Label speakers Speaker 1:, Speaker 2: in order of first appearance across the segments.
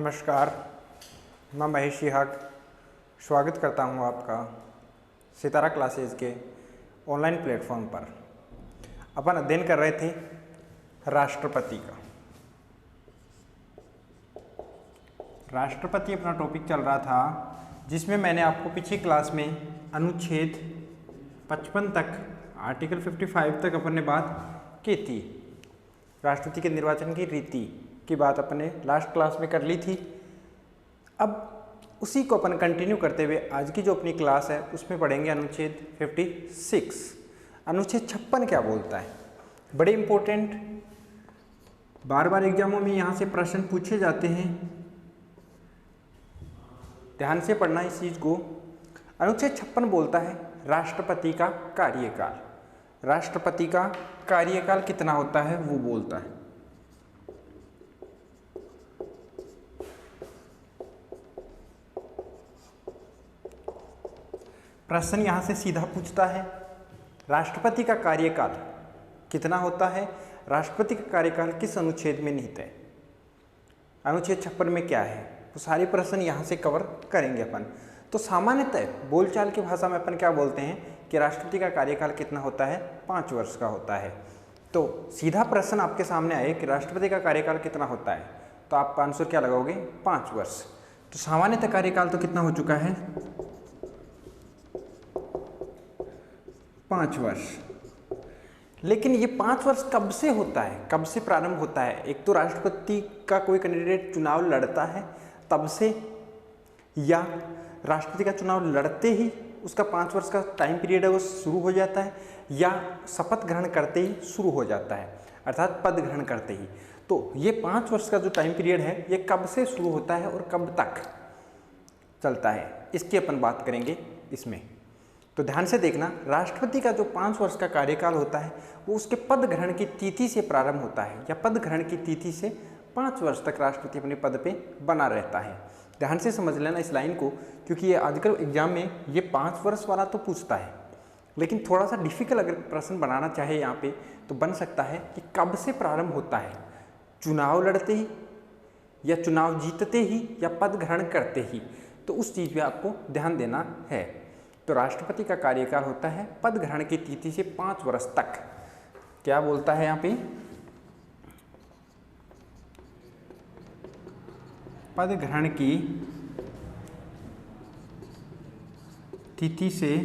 Speaker 1: नमस्कार, मैं महेश हक स्वागत करता हूं आपका सितारा क्लासेस के ऑनलाइन प्लेटफॉर्म पर। अपन अध्ययन कर रहे थे राष्ट्रपति का। राष्ट्रपति अपना टॉपिक चल रहा था, जिसमें मैंने आपको पिछली क्लास में अनुच्छेद 55 तक आर्टिकल 55 तक अपन ने बात की थी। राष्ट्रपति के निर्वाचन की रीति की बात अपने लास्ट क्लास में कर ली थी। अब उसी को अपन कंटिन्यू करते हुए आज की जो अपनी क्लास है उसमें पढ़ेंगे अनुच्छेद 56। अनुच्छेद 56 क्या बोलता है, बड़े इंपॉर्टेंट, बार बार एग्जामों में यहाँ से प्रश्न पूछे जाते हैं, ध्यान से पढ़ना इस चीज को। अनुच्छेद 56 बोलता है राष्ट्रपति का कार्यकाल। राष्ट्रपति का कार्यकाल कितना होता है वो बोलता है। प्रश्न यहां से सीधा पूछता है राष्ट्रपति का कार्यकाल कितना होता है, राष्ट्रपति का कार्यकाल किस अनुच्छेद में निहित है, अनुच्छेद 56 में क्या है, तो सारे प्रश्न यहां से कवर करेंगे अपन। तो सामान्यतः बोलचाल की भाषा में अपन क्या बोलते हैं कि राष्ट्रपति का कार्यकाल कितना होता है, 5 वर्ष का होता है। तो सीधा प्रश्न आपके सामने आए कि राष्ट्रपति का कार्यकाल कितना होता है, तो आप आंसर क्या लगाओगे, 5 वर्ष। तो सामान्यतः कार्यकाल तो कितना हो चुका है, 5 वर्ष। लेकिन ये 5 वर्ष कब से होता है, कब से प्रारंभ होता है? एक तो राष्ट्रपति का कोई कैंडिडेट चुनाव लड़ता है तब से, या राष्ट्रपति का चुनाव लड़ते ही उसका 5 वर्ष का टाइम पीरियड है वो शुरू हो जाता है, या शपथ ग्रहण करते ही शुरू हो जाता है, अर्थात पद ग्रहण करते ही। तो ये 5 वर्ष का जो टाइम पीरियड है ये कब से शुरू होता है और कब तक चलता है, इसकी अपन बात करेंगे इसमें। तो ध्यान से देखना, राष्ट्रपति का जो 5 वर्ष का कार्यकाल होता है वो उसके पद ग्रहण की तिथि से प्रारंभ होता है, या पद ग्रहण की तिथि से 5 वर्ष तक राष्ट्रपति अपने पद पे बना रहता है। ध्यान से समझ लेना इस लाइन को, क्योंकि ये आजकल एग्जाम में ये 5 वर्ष वाला तो पूछता है, लेकिन थोड़ा सा डिफिकल्ट अगर प्रश्न बनाना चाहे यहाँ पे तो बन सकता है कि कब से प्रारंभ होता है, चुनाव लड़ते ही, या चुनाव जीतते ही, या पद ग्रहण करते ही। तो उस चीज़ पे आपको ध्यान देना है। तो राष्ट्रपति का कार्यकाल होता है पद ग्रहण की तिथि से 5 वर्ष तक। क्या बोलता है यहाँ पे, पद ग्रहण की तिथि से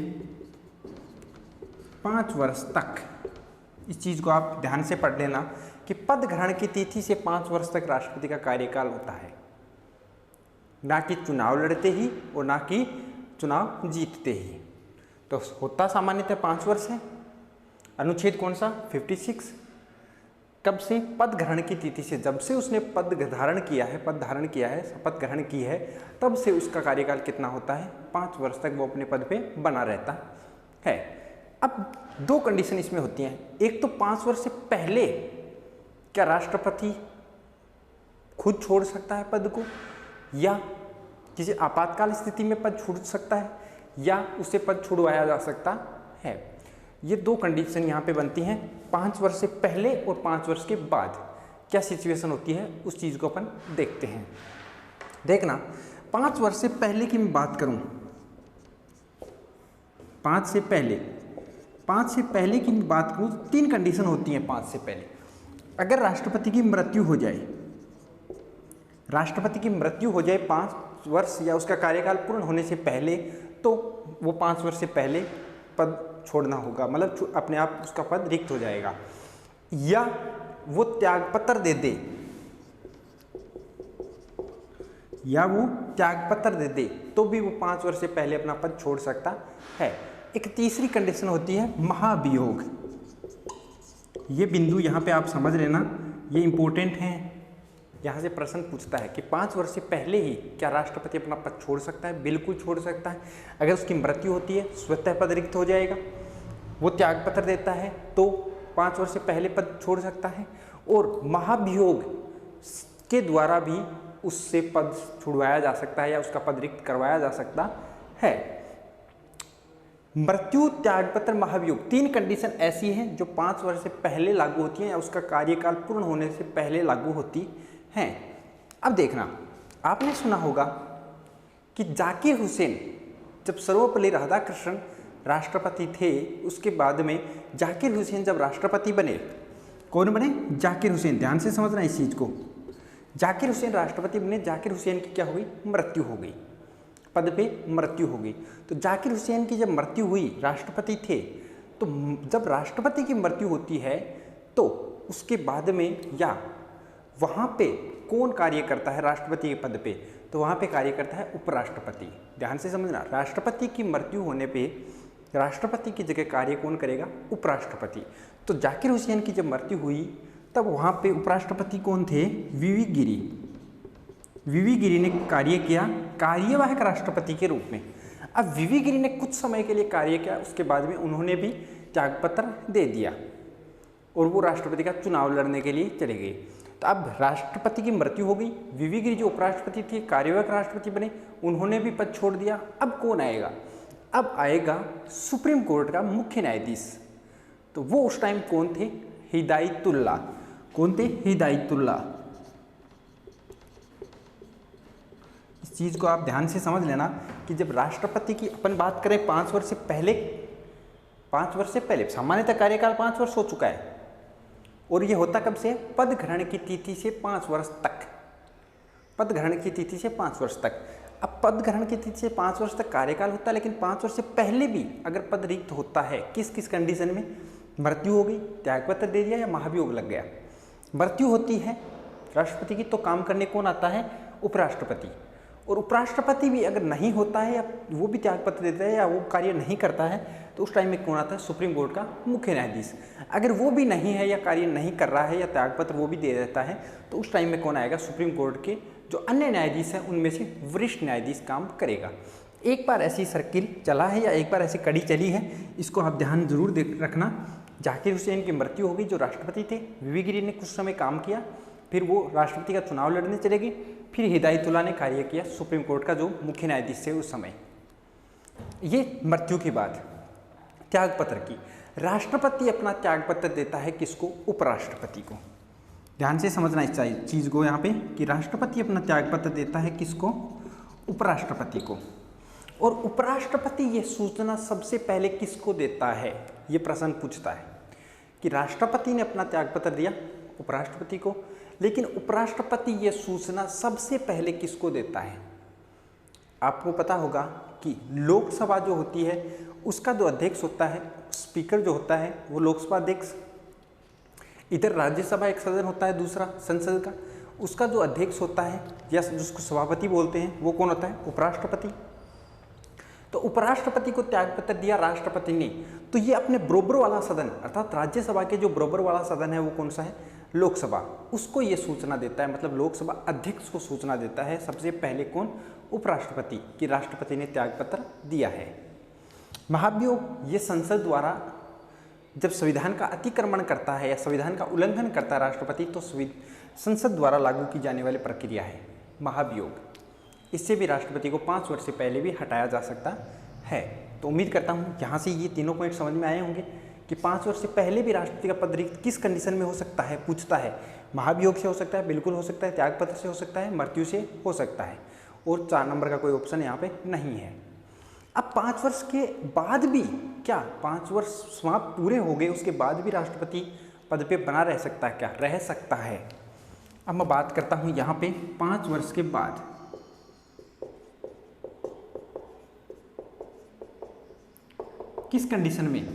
Speaker 1: 5 वर्ष तक। इस चीज को आप ध्यान से पढ़ लेना कि पद ग्रहण की तिथि से 5 वर्ष तक राष्ट्रपति का कार्यकाल होता है, ना कि चुनाव लड़ते ही और ना कि चुनाव जीतते ही। तो होता सामान्यतः 5 वर्ष है। अनुच्छेद कौन सा, 56। कब से, पद ग्रहण की तिथि से, जब से उसने पद धारण किया है, पद धारण किया है, शपथ ग्रहण की है, तब से उसका कार्यकाल कितना होता है, 5 वर्ष तक वो अपने पद पे बना रहता है। अब 2 कंडीशन इसमें होती हैं। एक तो 5 वर्ष से पहले क्या राष्ट्रपति खुद छोड़ सकता है पद को, या किसी आपातकाल स्थिति में पद छूट सकता है, या उसे पद छुड़वाया जा सकता है। ये 2 कंडीशन यहाँ पे बनती हैं। 5 वर्ष से पहले और 5 वर्ष के बाद क्या सिचुएशन होती है उस चीज़ को अपन देखते हैं। देखना, 5 वर्ष से पहले की मैं बात करूँ, 5 से पहले की बात करूँ, 3 कंडीशन होती हैं 5 से पहले। अगर राष्ट्रपति की मृत्यु हो जाए, राष्ट्रपति की मृत्यु हो जाए 5 वर्ष या उसका कार्यकाल पूर्ण होने से पहले, तो वो 5 वर्ष से पहले पद छोड़ना होगा, मतलब अपने आप उसका पद रिक्त हो जाएगा। या वो त्यागपत्र दे दे, तो भी वो 5 वर्ष से पहले अपना पद छोड़ सकता है। एक तीसरी कंडीशन होती है महाभियोग। ये बिंदु यहाँ पे आप समझ लेना, ये इंपॉर्टेंट है। यहाँ से प्रश्न पूछता है कि 5 वर्ष से पहले ही क्या राष्ट्रपति अपना पद छोड़ सकता है? बिल्कुल छोड़ सकता है। अगर उसकी मृत्यु होती है स्वतः पद रिक्त हो जाएगा। वो त्यागपत्र देता है तो 5 वर्ष से पहले पद छोड़ सकता है, और महाभियोग के द्वारा भी उससे पद छुड़वाया जा सकता है या उसका पद रिक्त करवाया जा सकता है। मृत्यु, त्यागपत्र, महाभियोग, 3 कंडीशन ऐसी हैं जो 5 वर्ष से पहले लागू होती हैं या उसका कार्यकाल पूर्ण होने से पहले लागू होती हैं। अब देखना, आपने सुना होगा कि जाकिर हुसैन जब सर्वपल्ली राधाकृष्णन राष्ट्रपति थे, उसके बाद में जाकिर हुसैन जब राष्ट्रपति बने, कौन बने? जाकिर हुसैन। ध्यान से समझना इस चीज़ को। जाकिर हुसैन राष्ट्रपति बने, जाकिर हुसैन की क्या हुई? मृत्यु हो गई, पद पे मृत्यु हो गई। तो जाकिर हुसैन की जब मृत्यु हुई, राष्ट्रपति थे, तो जब राष्ट्रपति की मृत्यु होती है तो उसके बाद में या वहाँ पे कौन कार्य करता है राष्ट्रपति के पद पे? तो वहाँ पे कार्य करता है उपराष्ट्रपति। ध्यान से समझना, राष्ट्रपति की मृत्यु होने पे राष्ट्रपति की जगह कार्य कौन करेगा? उपराष्ट्रपति। तो जाकिर हुसैन की जब मृत्यु हुई तब वहाँ पे उपराष्ट्रपति कौन थे? वीवी गिरी। वीवी गिरी ने कार्य किया कार्यवाहक राष्ट्रपति के रूप में। अब वीवी गिरी ने कुछ समय के लिए कार्य किया, उसके बाद में उन्होंने भी त्यागपत्र दे दिया और वो राष्ट्रपति का चुनाव लड़ने के लिए चले गए। तो अब राष्ट्रपति की मृत्यु हो गई, वीवी गिरी जो उपराष्ट्रपति थे कार्यवाहक राष्ट्रपति बने, उन्होंने भी पद छोड़ दिया। अब कौन आएगा? अब आएगा सुप्रीम कोर्ट का मुख्य न्यायाधीश। तो वो उस टाइम कौन थे? हिदायतुल्लाह। कौन थे? हिदायतुल्लाह। इस चीज़ को आप ध्यान से समझ लेना कि जब राष्ट्रपति की अपन बात करें 5 वर्ष से पहले, 5 वर्ष से पहले सामान्यतः कार्यकाल 5 वर्ष हो चुका है, और ये होता कब से? पद ग्रहण की तिथि से 5 वर्ष तक। पद ग्रहण की तिथि से 5 वर्ष तक। अब पद ग्रहण की तिथि से 5 वर्ष तक कार्यकाल होता है, लेकिन 5 वर्ष से पहले भी अगर पद रिक्त होता है, किस किस कंडीशन में? मृत्यु हो गई, त्यागपत्र दे दिया, या महाभियोग लग गया। मृत्यु होती है राष्ट्रपति की तो काम करने कौन आता है? उपराष्ट्रपति। और उपराष्ट्रपति भी अगर नहीं होता है या वो भी त्यागपत्र देता है या वो कार्य नहीं करता है, तो उस टाइम में कौन आता है? सुप्रीम कोर्ट का मुख्य न्यायाधीश। अगर वो भी नहीं है या कार्य नहीं कर रहा है या त्यागपत्र वो भी दे देता है, तो उस टाइम में कौन आएगा? सुप्रीम कोर्ट के जो अन्य न्यायाधीश हैं उनमें से वरिष्ठ न्यायाधीश काम करेगा। एक बार ऐसी सर्किल चला है या एक बार ऐसी कड़ी चली है, इसको आप ध्यान जरूर रखना। जाकिर हुसैन की मृत्यु हो गई जो राष्ट्रपति थे, वीवी गिरी ने कुछ समय काम किया, फिर वो राष्ट्रपति का चुनाव लड़ने चले गए, फिर हिदायतुल्लाह ने कार्य किया सुप्रीम कोर्ट का जो मुख्य न्यायाधीश थे उस समय। ये मृत्यु के बाद त्यागपत्र की, राष्ट्रपति अपना त्यागपत्र देता है किसको? उपराष्ट्रपति को। ध्यान से समझना इस चीज़ को यहाँ पे कि राष्ट्रपति अपना त्यागपत्र देता है किसको? उपराष्ट्रपति को। और उपराष्ट्रपति ये सूचना सबसे पहले किसको देता है? ये प्रश्न पूछता है कि राष्ट्रपति ने अपना त्यागपत्र दिया उपराष्ट्रपति को, लेकिन उपराष्ट्रपति ये सूचना सबसे पहले किसको देता है? आपको पता होगा कि लोकसभा जो होती है उसका जो अध्यक्ष होता है, स्पीकर जो होता है वो लोकसभा अध्यक्ष, इधर राज्यसभा एक सदन होता है दूसरा संसद का, उसका जो अध्यक्ष होता है या जिसको सभापति बोलते हैं वो कौन होता है? उपराष्ट्रपति। तो उपराष्ट्रपति को त्यागपत्र दिया राष्ट्रपति ने, तो ये अपने बरोबर वाला सदन अर्थात राज्यसभा के जो बरोबर वाला सदन है वो कौन सा है? लोकसभा। उसको ये सूचना देता है, मतलब लोकसभा अध्यक्ष को सूचना देता है सबसे पहले कौन? उपराष्ट्रपति, कि राष्ट्रपति ने त्यागपत्र दिया है। महाभियोग ये संसद द्वारा जब संविधान का अतिक्रमण करता है या संविधान का उल्लंघन करता है राष्ट्रपति, तो संसद द्वारा लागू की जाने वाली प्रक्रिया है महाभियोग। इससे भी राष्ट्रपति को 5 वर्ष से पहले भी हटाया जा सकता है। तो उम्मीद करता हूँ यहाँ से ये तीनों पॉइंट समझ में आए होंगे कि 5 वर्ष से पहले भी राष्ट्रपति का पद रिक्त किस कंडीशन में हो सकता है, पूछता है। महाभियोग से हो सकता है, बिल्कुल हो सकता है, त्यागपत्र से हो सकता है, मृत्यु से हो सकता है, और 4 नंबर का कोई ऑप्शन यहाँ पे नहीं है। अब 5 वर्ष के बाद भी क्या 5 वर्ष समाप्त पूरे हो गए उसके बाद भी राष्ट्रपति पद पे बना रह सकता है? क्या रह सकता है? अब मैं बात करता हूँ यहाँ पे 5 वर्ष के बाद किस कंडीशन में?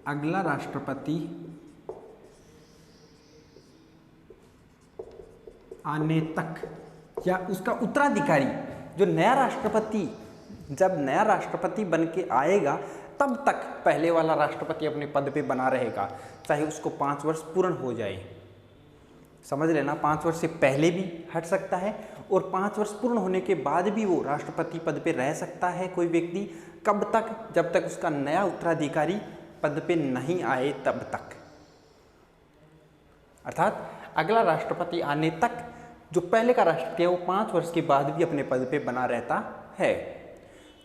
Speaker 1: अगला राष्ट्रपति आने तक या उसका उत्तराधिकारी, जो नया राष्ट्रपति जब नया राष्ट्रपति बन के आएगा तब तक पहले वाला राष्ट्रपति अपने पद पे बना रहेगा, चाहे उसको 5 वर्ष पूर्ण हो जाए। समझ लेना, 5 वर्ष से पहले भी हट सकता है और 5 वर्ष पूर्ण होने के बाद भी वो राष्ट्रपति पद पे रह सकता है कोई व्यक्ति। कब तक? जब तक उसका नया उत्तराधिकारी पद पे नहीं आए तब तक। अर्थात अगला राष्ट्रपति आने तक जो पहले का राष्ट्रपति है वो 5 वर्ष के बाद भी अपने पद पे बना रहता है।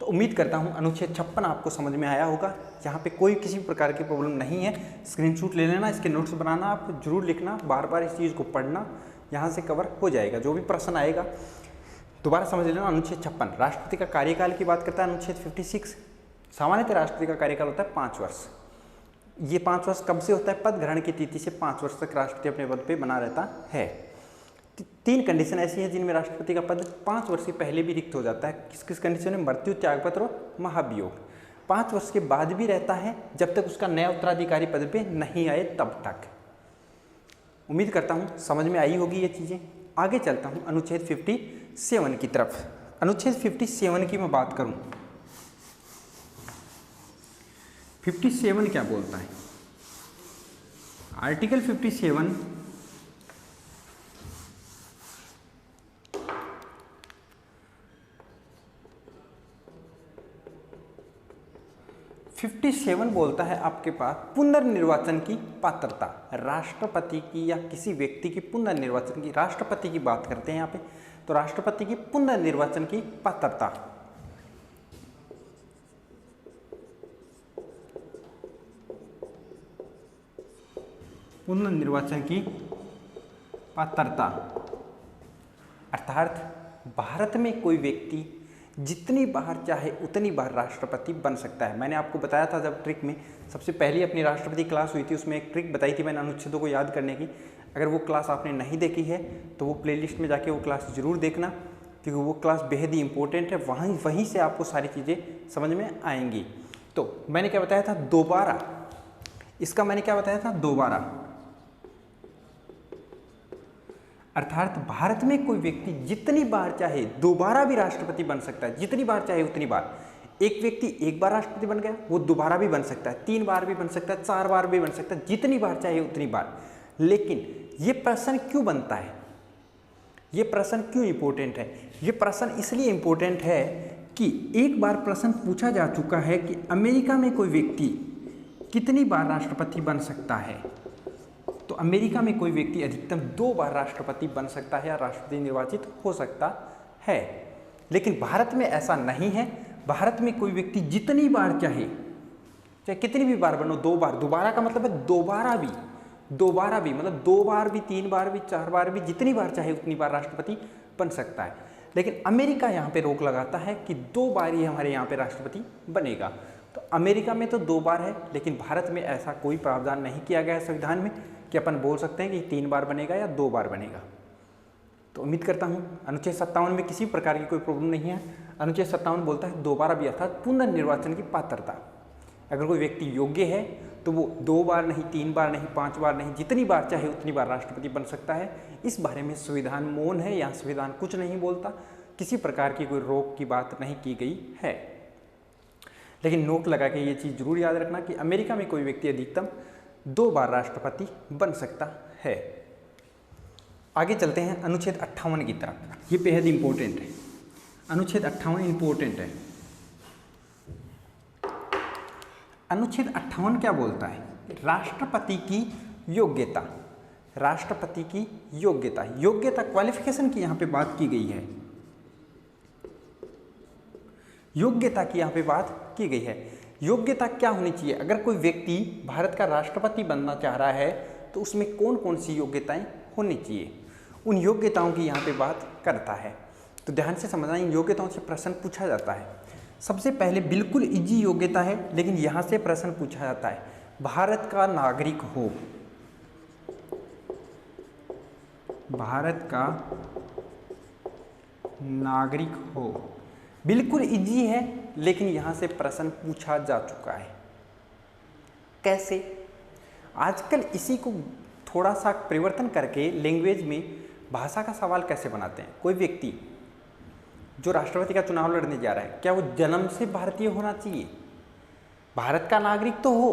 Speaker 1: तो उम्मीद करता हूँ अनुच्छेद 56 आपको समझ में आया होगा। यहाँ पे कोई किसी प्रकार की प्रॉब्लम नहीं है। स्क्रीनशॉट ले लेना, इसके नोट्स बनाना, आप जरूर लिखना, बार बार इस चीज़ को पढ़ना, यहाँ से कवर हो जाएगा। जो भी प्रश्न आएगा दोबारा समझ लेना। अनुच्छेद 56 राष्ट्रपति का कार्यकाल की बात करता है। अनुच्छेद 56 सामान्यतः राष्ट्रपति का कार्यकाल होता है 5 वर्ष। ये 5 वर्ष कब से होता है? पद ग्रहण की तिथि से 5 वर्ष तक राष्ट्रपति अपने पद पे बना रहता है। 3 कंडीशन ऐसी हैं जिनमें राष्ट्रपति का पद 5 वर्ष से पहले भी रिक्त हो जाता है। किस किस कंडीशन में? मृत्यु, त्यागपत्र और महाभियोग। 5 वर्ष के बाद भी रहता है जब तक उसका नया उत्तराधिकारी पद पे नहीं आए तब तक। उम्मीद करता हूँ समझ में आई होगी ये चीज़ें। आगे चलता हूँ अनुच्छेद 57 की तरफ। अनुच्छेद 57 की मैं बात करूँ, 57 क्या बोलता है? आर्टिकल 57 57 बोलता है आपके पास पुनर्निर्वाचन की पात्रता। राष्ट्रपति की या किसी व्यक्ति की पुनर्निर्वाचन की, राष्ट्रपति की बात करते हैं यहाँ पे, तो राष्ट्रपति की पुनर्निर्वाचन की पात्रता। पुनर्निर्वाचन की पात्रता अर्थात भारत में कोई व्यक्ति जितनी बार चाहे उतनी बार राष्ट्रपति बन सकता है। मैंने आपको बताया था जब ट्रिक में सबसे पहली अपनी राष्ट्रपति क्लास हुई थी, उसमें एक ट्रिक बताई थी मैंने अनुच्छेदों को याद करने की। अगर वो क्लास आपने नहीं देखी है तो वो प्लेलिस्ट में जाके वो क्लास ज़रूर देखना, क्योंकि वो क्लास बेहद ही इंपॉर्टेंट है। वहीं से आपको सारी चीज़ें समझ में आएंगी। तो मैंने क्या बताया था? दोबारा, इसका मैंने क्या बताया था? दोबारा अर्थात भारत में कोई व्यक्ति जितनी बार चाहे दोबारा भी राष्ट्रपति बन सकता है। जितनी बार चाहे उतनी बार। एक व्यक्ति एक बार राष्ट्रपति बन गया, वो दोबारा भी बन सकता है, 3 बार भी बन सकता है, 4 बार भी बन सकता है, जितनी बार चाहे उतनी बार। लेकिन ये प्रश्न क्यों बनता है? ये प्रश्न क्यों इंपॉर्टेंट है? ये प्रश्न इसलिए इंपॉर्टेंट है कि एक बार प्रश्न पूछा जा चुका है कि अमेरिका में कोई व्यक्ति कितनी बार राष्ट्रपति बन सकता है। तो अमेरिका में कोई व्यक्ति अधिकतम 2 बार राष्ट्रपति बन सकता है या राष्ट्रपति निर्वाचित हो सकता है। लेकिन भारत में ऐसा नहीं है। भारत में कोई व्यक्ति जितनी बार चाहे कितनी भी बार बनो, 2 बार, दोबारा का मतलब है दोबारा भी मतलब 2 बार भी, 3 बार भी, 4 बार भी, जितनी बार चाहे उतनी बार राष्ट्रपति बन सकता है। लेकिन अमेरिका यहाँ पे रोक लगाता है कि 2 बार ही हमारे यहाँ पे राष्ट्रपति बनेगा। तो अमेरिका में तो 2 बार है, लेकिन भारत में ऐसा कोई प्रावधान नहीं किया गया है संविधान में कि अपन बोल सकते हैं कि 3 बार बनेगा या 2 बार बनेगा। तो उम्मीद करता हूँ अनुच्छेद 57 में किसी प्रकार की कोई प्रॉब्लम नहीं है। अनुच्छेद 57 बोलता है दोबारा भी, अर्थात पुनर्निर्वाचन की पात्रता। अगर कोई व्यक्ति योग्य है तो वो 2 बार नहीं, 3 बार नहीं, 5 बार नहीं, जितनी बार चाहे उतनी बार राष्ट्रपति बन सकता है। इस बारे में संविधान मौन है, यहाँ संविधान कुछ नहीं बोलता, किसी प्रकार की कोई रोक की बात नहीं की गई है। लेकिन नोट लगा के ये चीज़ जरूर याद रखना कि अमेरिका में कोई व्यक्ति अधिकतम 2 बार राष्ट्रपति बन सकता है। आगे चलते हैं अनुच्छेद 58 की तरफ। ये बेहद इंपॉर्टेंट है। अनुच्छेद 58 इंपॉर्टेंट है। अनुच्छेद 58 क्या बोलता है? राष्ट्रपति की योग्यता। राष्ट्रपति की योग्यता, क्वालिफिकेशन की यहाँ पे बात की गई है। योग्यता की यहाँ पे बात की गई है। योग्यता क्या होनी चाहिए? अगर कोई व्यक्ति भारत का राष्ट्रपति बनना चाह रहा है तो उसमें कौन कौन सी योग्यताएं होनी चाहिए, उन योग्यताओं की यहाँ पे बात करता है। तो ध्यान से समझना, इन योग्यताओं से प्रश्न पूछा जाता है। सबसे पहले बिल्कुल इजी योग्यता है, लेकिन यहाँ से प्रश्न पूछा जाता है, भारत का नागरिक हो। भारत का नागरिक हो, बिल्कुल इजी है, लेकिन यहाँ से प्रश्न पूछा जा चुका है। कैसे? आजकल इसी को थोड़ा सा परिवर्तन करके लैंग्वेज में भाषा का सवाल कैसे बनाते हैं। कोई व्यक्ति जो राष्ट्रपति का चुनाव लड़ने जा रहा है, क्या वो जन्म से भारतीय होना चाहिए? भारत का नागरिक तो हो,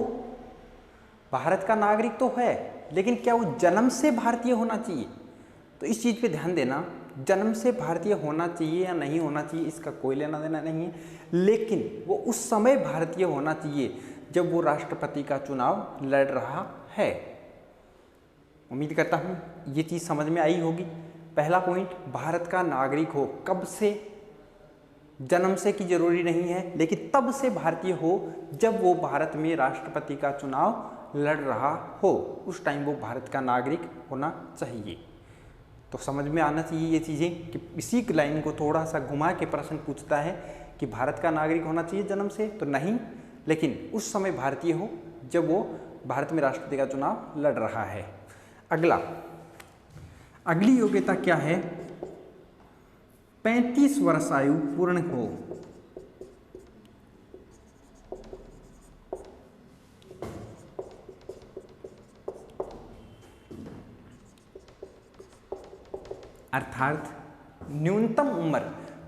Speaker 1: भारत का नागरिक तो है, लेकिन क्या वो जन्म से भारतीय होना चाहिए? तो इस चीज़ पे ध्यान देना, जन्म से भारतीय होना चाहिए या नहीं होना चाहिए इसका कोई लेना देना नहीं है, लेकिन वो उस समय भारतीय होना चाहिए जब वो राष्ट्रपति का चुनाव लड़ रहा है। उम्मीद करता हूँ ये चीज़ समझ में आई होगी। पहला पॉइंट, भारत का नागरिक हो। कब से? जन्म से की जरूरी नहीं है, लेकिन तब से भारतीय हो जब वो भारत में राष्ट्रपति का चुनाव लड़ रहा हो, उस टाइम वो भारत का नागरिक होना चाहिए। तो समझ में आना चाहिए ये चीज़ें कि इसी लाइन को थोड़ा सा घुमा के प्रश्न पूछता है कि भारत का नागरिक होना चाहिए जन्म से, तो नहीं, लेकिन उस समय भारतीय हो जब वो भारत में राष्ट्रपति का चुनाव लड़ रहा है। अगली योग्यता क्या है? 35 वर्ष आयु पूर्ण हो। अर्थात न्यूनतम उम्र,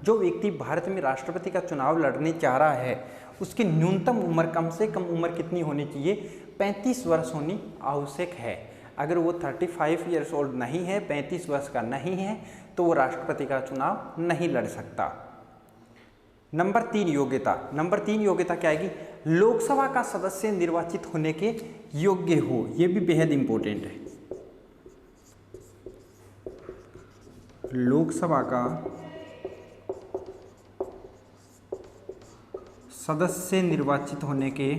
Speaker 1: जो व्यक्ति भारत में राष्ट्रपति का चुनाव लड़ने चाह रहा है उसकी न्यूनतम उम्र, कम से कम उम्र कितनी होनी चाहिए? 35 वर्ष होनी आवश्यक है। अगर वो 35 ईयर्स ओल्ड नहीं है, 35 वर्ष का नहीं है, तो वो राष्ट्रपति का चुनाव नहीं लड़ सकता। नंबर 3 योग्यता क्या है कि लोकसभा का सदस्य निर्वाचित होने के योग्य हो। ये भी बेहद इंपॉर्टेंट है। लोकसभा का सदस्य निर्वाचित होने के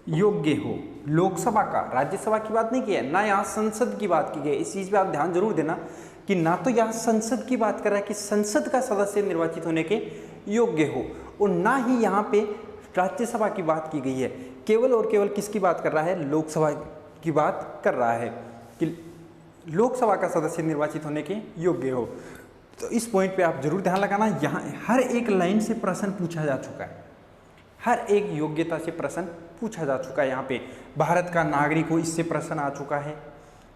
Speaker 1: योग्य हो। लोकसभा का, राज्यसभा की बात नहीं की है ना, यहाँ संसद की बात की गई। इस चीज पे आप ध्यान जरूर देना कि ना तो यहाँ संसद की बात कर रहा है कि संसद का सदस्य निर्वाचित होने के योग्य हो, और ना ही यहाँ पे राज्यसभा की बात की गई है। केवल और केवल किसकी बात कर रहा है? लोकसभा की बात कर रहा है कि लोकसभा का सदस्य निर्वाचित होने के योग्य हो। तो इस पॉइंट पे आप जरूर ध्यान लगाना। यहाँ हर एक लाइन से प्रश्न पूछा जा चुका है, हर एक योग्यता से प्रश्न पूछा जा चुका है। यहाँ पे भारत का नागरिक हो, इससे प्रश्न आ चुका है।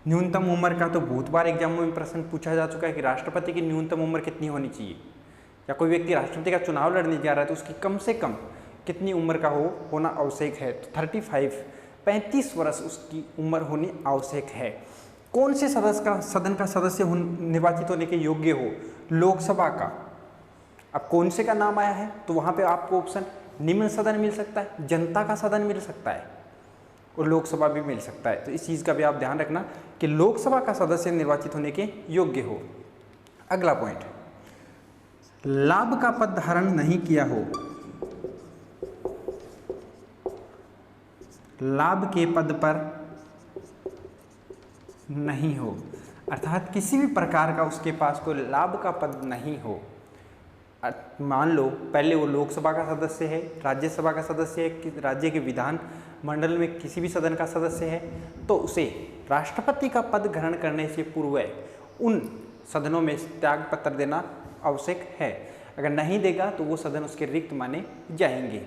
Speaker 1: न्यूनतम उम्र का तो बहुत बार एग्जामों में प्रश्न पूछा जा चुका है कि राष्ट्रपति की न्यूनतम उम्र कितनी होनी चाहिए, या कोई व्यक्ति राष्ट्रपति का चुनाव लड़ने जा रहा है तो उसकी कम से कम कितनी उम्र का होना आवश्यक है? तो 35 वर्ष उसकी उम्र होनी आवश्यक है। कौन से सदन का सदस्य निर्वाचित होने के योग्य हो? लोकसभा का। अब कौन से का नाम आया है तो वहां पे आपको ऑप्शन निम्न सदन मिल सकता है, जनता का सदन मिल सकता है, और लोकसभा भी मिल सकता है। तो इस चीज का भी आप ध्यान रखना कि लोकसभा का सदस्य निर्वाचित होने के योग्य हो। अगला पॉइंट, लाभ का पद धारण नहीं किया हो। लाभ के पद पर नहीं हो, अर्थात किसी भी प्रकार का उसके पास कोई लाभ का पद नहीं हो। मान लो पहले वो लोकसभा का सदस्य है, राज्यसभा का सदस्य है, कि राज्य के विधान मंडल में किसी भी सदन का सदस्य है, तो उसे राष्ट्रपति का पद ग्रहण करने से पूर्व उन सदनों में त्याग पत्र देना आवश्यक है। अगर नहीं देगा तो वो सदन उसके रिक्त माने जाएंगे।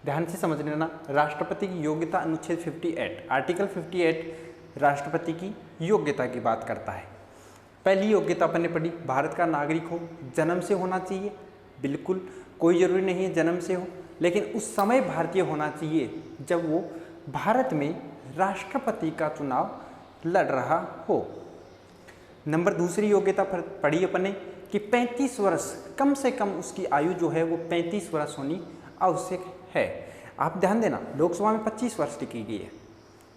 Speaker 1: ध्यान से समझ लेना, राष्ट्रपति की योग्यता अनुच्छेद 58, आर्टिकल 58 राष्ट्रपति की योग्यता की बात करता है। पहली योग्यता अपन ने पढ़ी, भारत का नागरिक हो, जन्म से होना चाहिए। बिल्कुल कोई जरूरी नहीं है जन्म से हो, लेकिन उस समय भारतीय होना चाहिए जब वो भारत में राष्ट्रपति का चुनाव लड़ रहा हो। नंबर दूसरी योग्यता पढ़ी अपन ने कि 35 वर्ष, कम से कम उसकी आयु जो है वो 35 वर्ष होनी आवश्यक है। आप ध्यान देना, लोकसभा में 25 वर्ष की गई है,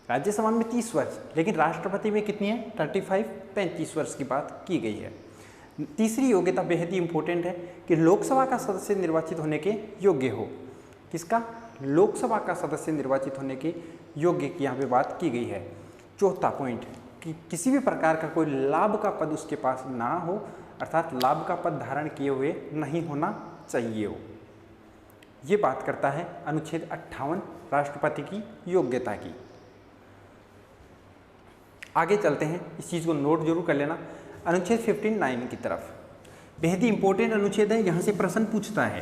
Speaker 1: राज्यसभा में 30 वर्ष, लेकिन राष्ट्रपति में कितनी है? 35 वर्ष की बात की गई है। तीसरी योग्यता बेहद ही इंपॉर्टेंट है कि लोकसभा का सदस्य निर्वाचित होने के योग्य हो। किसका? लोकसभा का सदस्य निर्वाचित होने के योग्य की यहाँ पे बात की गई है। चौथा पॉइंट कि किसी भी प्रकार का कोई लाभ का पद उसके पास ना हो, अर्थात लाभ का पद धारण किए हुए नहीं होना चाहिए हो। ये बात करता है अनुच्छेद 58 राष्ट्रपति की योग्यता की। आगे चलते हैं, इस चीज़ को नोट जरूर कर लेना, अनुच्छेद 59 की तरफ। बेहद ही इंपॉर्टेंट अनुच्छेद है, यहाँ से प्रश्न पूछता है,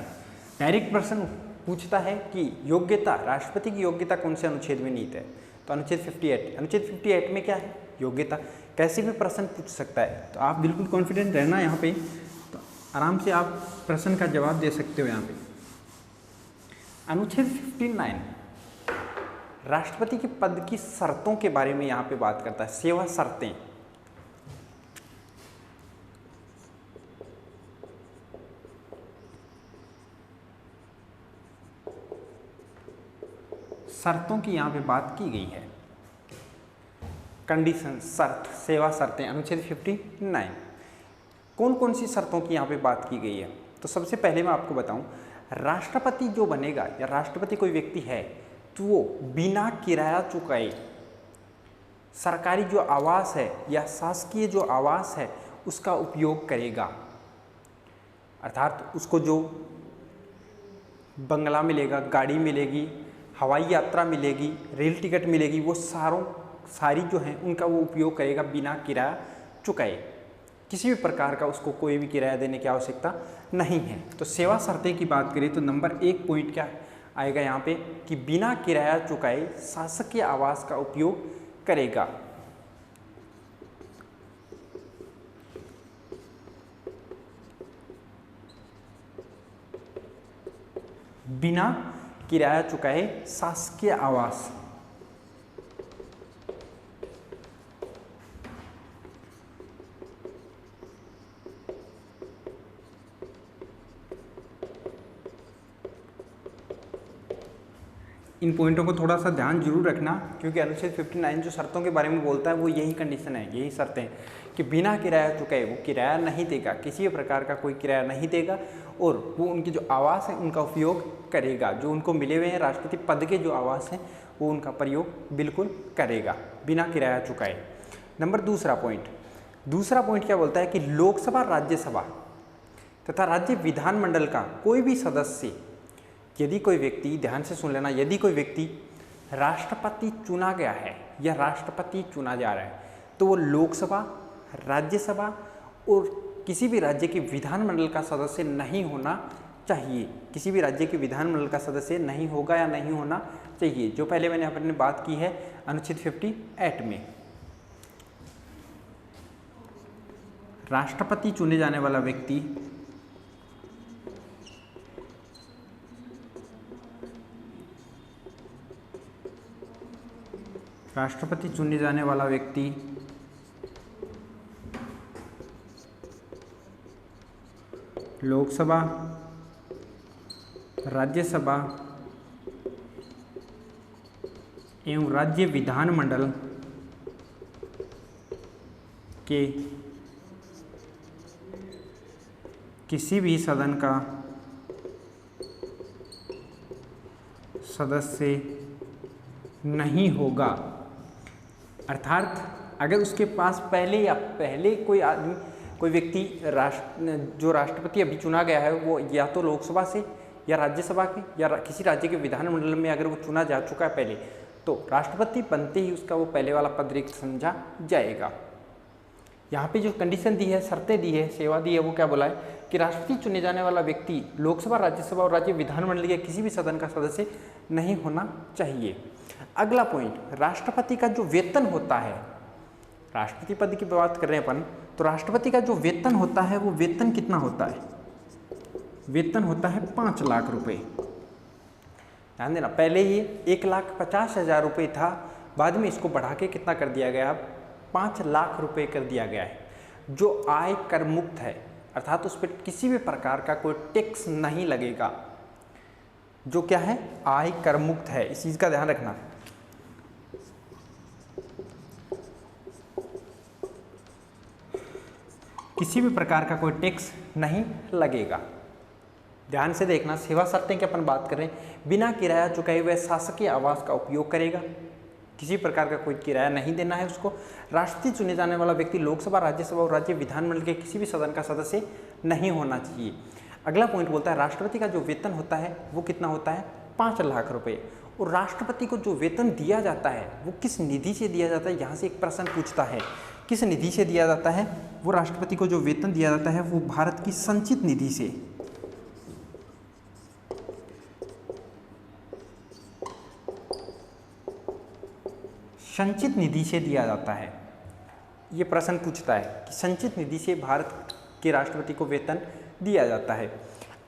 Speaker 1: डायरेक्ट प्रश्न पूछता है कि योग्यता, राष्ट्रपति की योग्यता कौन से अनुच्छेद में निहित है? तो अनुच्छेद 58। अनुच्छेद 58 में क्या है? योग्यता। कैसे भी प्रश्न पूछ सकता है, तो आप बिल्कुल कॉन्फिडेंट रहना यहाँ पे, तो आराम से आप प्रश्न का जवाब दे सकते हो। यहाँ पे अनुच्छेद 59 राष्ट्रपति के पद की शर्तों के बारे में यहाँ पे बात करता है। सेवा शर्तें, शर्तों की यहाँ पे बात की गई है। कंडीशन, शर्त, सेवा शर्तें, अनुच्छेद 59 कौन कौन सी शर्तों की यहाँ पे बात की गई है। तो सबसे पहले मैं आपको बताऊं, राष्ट्रपति जो बनेगा या राष्ट्रपति कोई व्यक्ति है तो वो बिना किराया चुकाए सरकारी जो आवास है या शासकीय जो आवास है उसका उपयोग करेगा। अर्थात उसको जो बंगला मिलेगा, गाड़ी मिलेगी, हवाई यात्रा मिलेगी, रेल टिकट मिलेगी, वो सारी जो हैं उनका वो उपयोग करेगा बिना किराया चुकाए। किसी भी प्रकार का उसको कोई भी किराया देने की आवश्यकता नहीं है। तो सेवा शर्तें की बात करें तो नंबर 1 पॉइंट क्या आएगा यहाँ पे कि बिना किराया चुकाए शासकीय आवास का उपयोग करेगा। बिना किराया चुकाए शासकीय आवास। इन पॉइंटों को थोड़ा सा ध्यान जरूर रखना, क्योंकि अनुच्छेद 59 जो शर्तों के बारे में बोलता है वो यही कंडीशन है, यही शर्तें हैं कि बिना किराया चुकाए वो किराया नहीं देगा, किसी भी प्रकार का कोई किराया नहीं देगा और वो उनके जो आवास है उनका उपयोग करेगा। जो उनको मिले हुए हैं राष्ट्रपति पद के जो आवास हैं वो उनका प्रयोग बिल्कुल करेगा बिना किराया चुकाए। नंबर दूसरा पॉइंट क्या बोलता है कि लोकसभा, राज्यसभा तथा राज्य विधानमंडल का कोई भी सदस्य, यदि कोई व्यक्ति, ध्यान से सुन लेना, यदि कोई व्यक्ति राष्ट्रपति चुना गया है या राष्ट्रपति चुना जा रहा है तो वो लोकसभा, राज्यसभा और किसी भी राज्य के विधानमंडल का सदस्य नहीं होना चाहिए। किसी भी राज्य के विधानमंडल का सदस्य नहीं होगा या नहीं होना चाहिए, जो पहले मैंने अपने बात की है अनुच्छेद 58 में। राष्ट्रपति चुने जाने वाला व्यक्ति लोकसभा, राज्यसभा एवं राज्य विधानमंडल के किसी भी सदन का सदस्य नहीं होगा। अर्थात अगर उसके पास पहले कोई व्यक्ति जो राष्ट्रपति अभी चुना गया है वो या तो लोकसभा से या राज्यसभा के या किसी राज्य के विधानमंडल में अगर वो चुना जा चुका है पहले, तो राष्ट्रपति बनते ही उसका वो पहले वाला पद रिक्त समझा जाएगा। यहाँ पे जो कंडीशन दी है, शर्तें दी है, सेवा दी है, वो क्या बोला है कि राष्ट्रपति चुने जाने वाला व्यक्ति लोकसभा, राज्यसभा और राज्य विधानमंडल के किसी भी सदन का सदस्य नहीं होना चाहिए। अगला पॉइंट, राष्ट्रपति का जो वेतन होता है, राष्ट्रपति पद की बात कर रहे हैं अपन, तो राष्ट्रपति का जो वेतन होता है वो वेतन कितना होता है? वेतन होता है 5 लाख रुपए। ध्यान देना, पहले ये 1,50,000 रुपये था, बाद में इसको बढ़ा के कितना कर दिया गया, अब 5 लाख रुपए कर दिया गया है, जो आय कर मुक्त है। अर्थात उस पर किसी भी प्रकार का कोई टैक्स नहीं लगेगा, जो क्या है, आय कर मुक्त है। इस चीज का ध्यान रखना। किसी भी प्रकार का कोई टैक्स नहीं लगेगा। ध्यान से देखना, सेवा शर्तें की अपन बात करें, बिना किराया चुकाए वह शासकीय आवास का उपयोग करेगा, किसी प्रकार का कोई किराया नहीं देना है उसको। राष्ट्रपति चुने जाने वाला व्यक्ति लोकसभा, राज्यसभा और राज्य विधानमंडल के किसी भी सदन का सदस्य नहीं होना चाहिए। अगला पॉइंट बोलता है राष्ट्रपति का जो वेतन होता है वो कितना होता है, 5 लाख रुपए। और राष्ट्रपति को जो वेतन दिया जाता है वो किस निधि से दिया जाता है, यहाँ से एक प्रश्न पूछता है, किस निधि से दिया जाता है? वो राष्ट्रपति को जो वेतन दिया जाता है वो भारत की संचित निधि से। संचित निधि से दिया जाता है। ये प्रश्न पूछता है कि संचित निधि से भारत के राष्ट्रपति को वेतन दिया जाता है।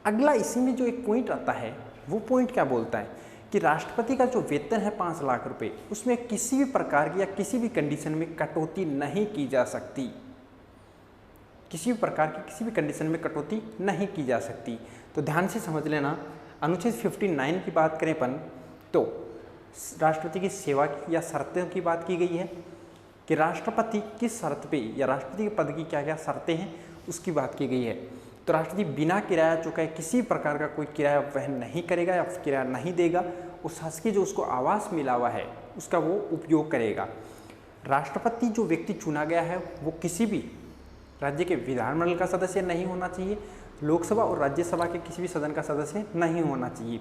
Speaker 1: अगला इसी में जो एक पॉइंट आता है वो पॉइंट क्या बोलता है कि राष्ट्रपति का जो वेतन है 5 लाख रुपए, उसमें किसी भी प्रकार की या किसी भी कंडीशन में कटौती नहीं की जा सकती। किसी भी प्रकार की किसी भी कंडीशन में कटौती नहीं की जा सकती। तो ध्यान से समझ लेना, अनुच्छेद 59 की बात करें अपन तो राष्ट्रपति की सेवा की या शर्तों की बात की गई है कि राष्ट्रपति किस शर्त पे या राष्ट्रपति के पद की क्या क्या शर्तें हैं उसकी बात की गई है। तो राष्ट्रपति बिना किराया चुकाए किसी प्रकार का कोई किराया वहन नहीं करेगा या किराया नहीं देगा। उस शासकीय जो उसको आवास मिला हुआ है उसका वो उपयोग करेगा। राष्ट्रपति जो व्यक्ति चुना गया है वो किसी भी राज्य के विधानमंडल का सदस्य नहीं होना चाहिए, लोकसभा और राज्यसभा के किसी भी सदन का सदस्य नहीं होना चाहिए।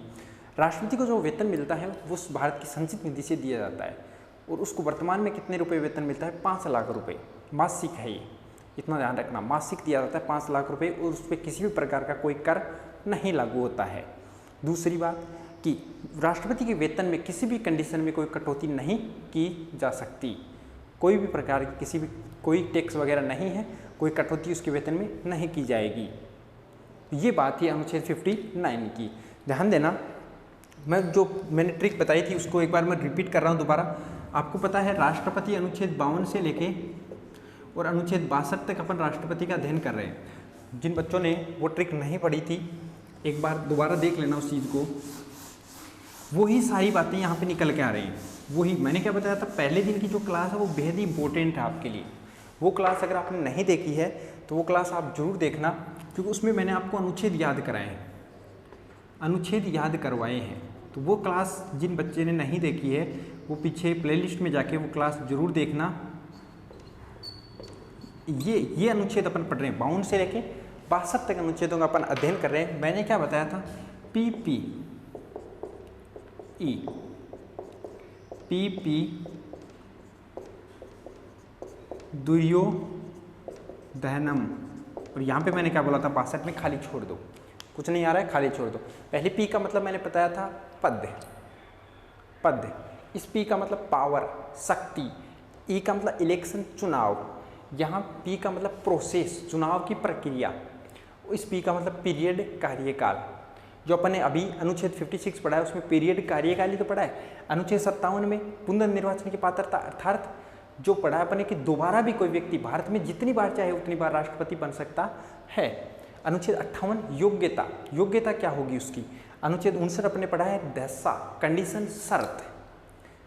Speaker 1: राष्ट्रपति को जो वेतन मिलता है वो भारत की संचित निधि से दिया जाता है और उसको वर्तमान में कितने रुपए वेतन मिलता है? 5 लाख रुपए मासिक है ये, इतना ध्यान रखना, मासिक दिया जाता है 5 लाख रुपए और उस पर किसी भी प्रकार का कोई कर नहीं लागू होता है। दूसरी बात कि राष्ट्रपति के वेतन में किसी भी कंडीशन में कोई कटौती नहीं की जा सकती, कोई भी प्रकार की किसी भी कोई टैक्स वगैरह नहीं है, कोई कटौती उसके वेतन में नहीं की जाएगी। ये बात थी अनुच्छेद 59 की। ध्यान देना, मैंने ट्रिक बताई थी उसको एक बार मैं रिपीट कर रहा हूँ दोबारा। आपको पता है राष्ट्रपति अनुच्छेद 52 से लेके और अनुच्छेद 62 तक अपन राष्ट्रपति का अध्ययन कर रहे हैं। जिन बच्चों ने वो ट्रिक नहीं पढ़ी थी एक बार दोबारा देख लेना उस चीज़ को। वही सारी बातें यहाँ पे निकल के आ रही हैं। वही मैंने क्या बताया था, पहले दिन की जो क्लास है वो बेहद ही इंपॉर्टेंट है आपके लिए। वो क्लास अगर आपने नहीं देखी है तो वो क्लास आप जरूर देखना, क्योंकि उसमें मैंने आपको अनुच्छेद याद कराए हैं, अनुच्छेद याद करवाए हैं। तो वो क्लास जिन बच्चे ने नहीं देखी है वो पीछे प्लेलिस्ट में जाके वो क्लास जरूर देखना। ये अनुच्छेद अपन पढ़ रहे हैं, 52 से लेके 62 तक अनुच्छेदों का अपन अध्ययन कर रहे हैं। मैंने क्या बताया था, पीपी दुर्योधनम, और यहाँ पे मैंने क्या बोला था 62 में खाली छोड़ दो, कुछ नहीं आ रहा है खाली छोड़ दो। पहले पी का मतलब मैंने बताया था पद, इस पी का मतलब पावर शक्ति, ई का मतलब इलेक्शन चुनाव, यहाँ पी का मतलब प्रोसेस चुनाव की प्रक्रिया, इस पी का मतलब पीरियड कार्यकाल। जो अपन ने अभी अनुच्छेद 56 पढ़ा है उसमें पीरियड कार्यकाल ही तो पढ़ा है। अनुच्छेद 57 में पुनर्निर्वाचन की पात्रता, अर्थात जो पढ़ा है अपन ने कि दोबारा भी कोई व्यक्ति भारत में जितनी बार चाहे उतनी बार राष्ट्रपति बन सकता है। अनुच्छेद 58 योग्यता, योग्यता क्या होगी उसकी। अनुच्छेद 59 अपने पढ़ा है दशा, कंडीशन, शर्त,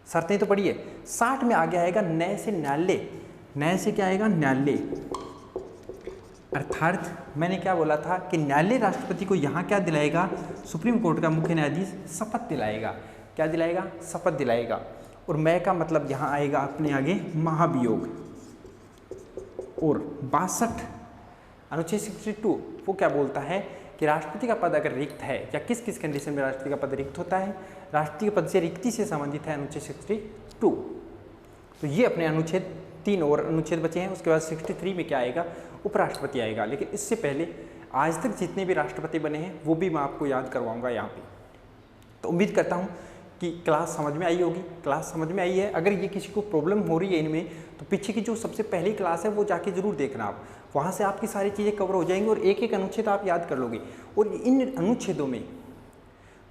Speaker 1: शर्तें तो पढ़ी है। 60 में आगे आएगा नए से न्यायालय, नए से क्या आएगा, न्यायालय, अर्थात मैंने क्या बोला था कि न्यायालय राष्ट्रपति को यहाँ क्या दिलाएगा, सुप्रीम कोर्ट का मुख्य न्यायाधीश शपथ दिलाएगा। क्या दिलाएगा, शपथ दिलाएगा। और मैं का मतलब यहाँ आएगा अपने आगे महाभियोग। और 62 अनुच्छेद 62 वो क्या बोलता है कि राष्ट्रपति का पद अगर रिक्त है या किस किस कंडीशन में राष्ट्रपति का पद रिक्त होता है, राष्ट्रपति के पद से रिक्ति से संबंधित है अनुच्छेद 62। तो ये अपने अनुच्छेद 3 और अनुच्छेद बचे हैं। उसके बाद 63 में क्या आएगा, उपराष्ट्रपति आएगा। लेकिन इससे पहले आज तक जितने भी राष्ट्रपति बने हैं वो भी मैं आपको याद करवाऊंगा यहाँ पे। तो उम्मीद करता हूँ कि क्लास समझ में आई होगी। क्लास समझ में आई है, अगर ये किसी को प्रॉब्लम हो रही है इनमें तो पीछे की जो सबसे पहली क्लास है वो जाके जरूर देखना आप, वहाँ से आपकी सारी चीज़ें कवर हो जाएंगी और एक एक अनुच्छेद आप याद कर लोगे। और इन अनुच्छेदों में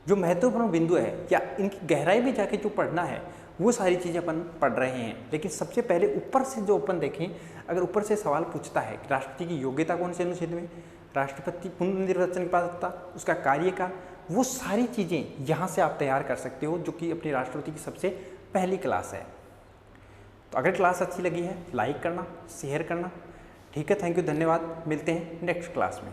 Speaker 1: जो महत्वपूर्ण बिंदु है या इनकी गहराई में जाके जो पढ़ना है वो सारी चीज़ें अपन पढ़ रहे हैं। लेकिन सबसे पहले ऊपर से जो अपन देखें, अगर ऊपर से सवाल पूछता है कि राष्ट्रपति की योग्यता कौन से अनुच्छेद में, राष्ट्रपति पुनर्निर्वाचन की पात्रता, उसका कार्यकाल, वो सारी चीज़ें यहाँ से आप तैयार कर सकते हो, जो कि अपनी राष्ट्रपति की सबसे पहली क्लास है। तो अगर क्लास अच्छी लगी है लाइक करना, शेयर करना। ठीक है, थैंक यू, धन्यवाद। मिलते हैं नेक्स्ट क्लास में।